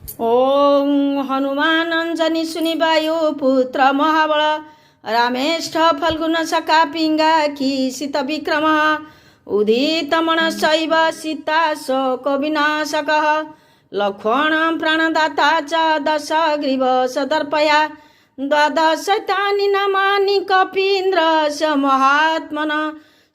ओम हनुमान अंजनी सुनि वायु पुत्र महाबल रामेष्ठ फल्गुन सखा पिंगा की सीत विक्रम उदित मनश्चैव सीता शोक विनाशकः लक्ष्मण प्राणदाता च दशग्रीव सदर्पया द्वादशैतानि नामानि कपीन्द्रस्य महात्मन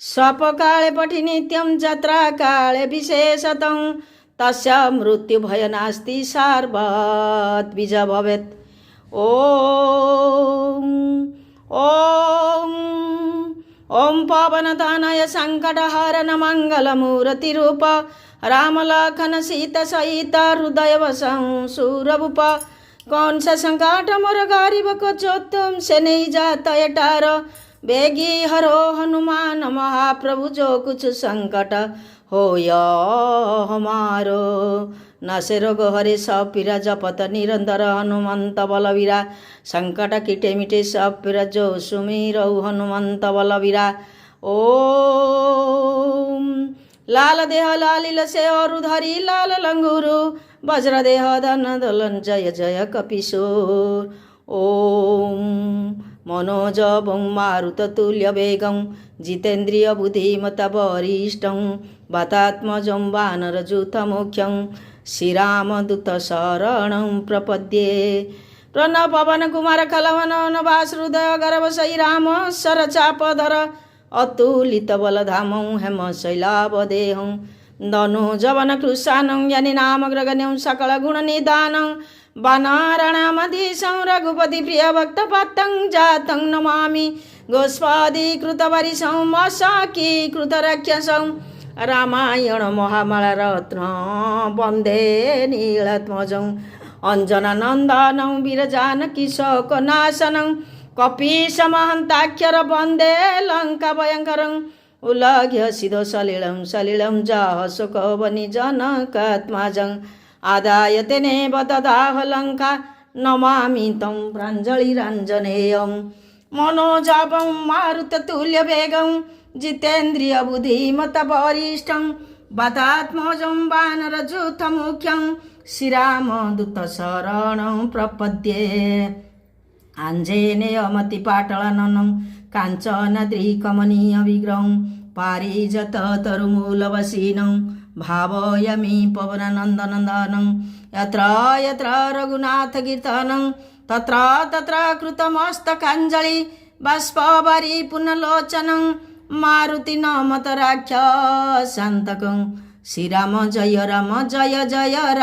स्वपकाले पठि नित्यं जत्रा काले विशेषतः तस्य मृत्यु भय नास्ति सर्वत् विजय भवेत्। ओम ओम ओम पवनतनय संकटहरण मंगलमूर्ति रूप राम लखन सीता सहित हृदय वसं सूरभूप कौन सा संकट मोर गरीब को जो तुम से नहीं जाता एटार बेगी हरो हनुमान महाप्रभु जो कुछ संकट हो या हमारो नासे रोग हरे सब पीरा जपत निरंतर हनुमंत बलवीरा संकट किटे मिटे सब पीरा जो सुमीर हनुमंत बलवीरा। ओम लाल देह लालिल से और धरी लाल लंगुरु वज्र देह धन दलन जय जय कपिशोर। ओम मनोज मारुत तुल्य वेगं जितेन्द्रिय बुद्धिमता वरिष्ठं वातात्मजं वानरजूथ मुख्यं श्रीरामदूत शरणं प्रपद्ये। प्रणव पवन कुमार कलवन वासुदेव गर्भ श्रीराम सरचापधर अतुलित बलधामं हेम शैलावदेहं धनु जवन कृशानं यानि नाम ग्रगण्यं सकल गुण निदानं वानराणामधीशं रघुपति प्रिय भक्त पत्तं जातं नमामि गोस्वादिकृतवरिशं मशाकीकृतराक्षसं रामायण महामालारत्न वन्दे नीलात्मजं अञ्जनानन्दनं वीरजानकी शोकनाशनं कपीशमहन्ताक्षर वन्दे लङ्काभयङ्करं उल्लङ्घ्य सिधो सलिलं सलिलं जः शोकवनि जनकात्मजं आदाय तेने बददाह लङ्का नमामि तं प्राञ्जलिराञ्जनेयं मनोजवं मारुततुल्यवेगं जितेन्द्रिय बुद्धिमत वरिष्ठं वातात्मजं वानरजूथमुख्यं श्रीरामदूत शरणं प्रपद्ये। आञ्जनेयमतिपाटलाननं काञ्चनाद्रिकमनीय विग्रहं पारिजात तरुमूलवसिनं भावयामि पवननन्दनन्दनं यत्र यत्र रघुनाथकीर्तनं तत्र तत्र कृतमस्तकाञ्जलि बाष्पवारि पुनर्लोचनं मारुति नमत राक्षसान्तकं श्रीराम जय राम जय जय राम।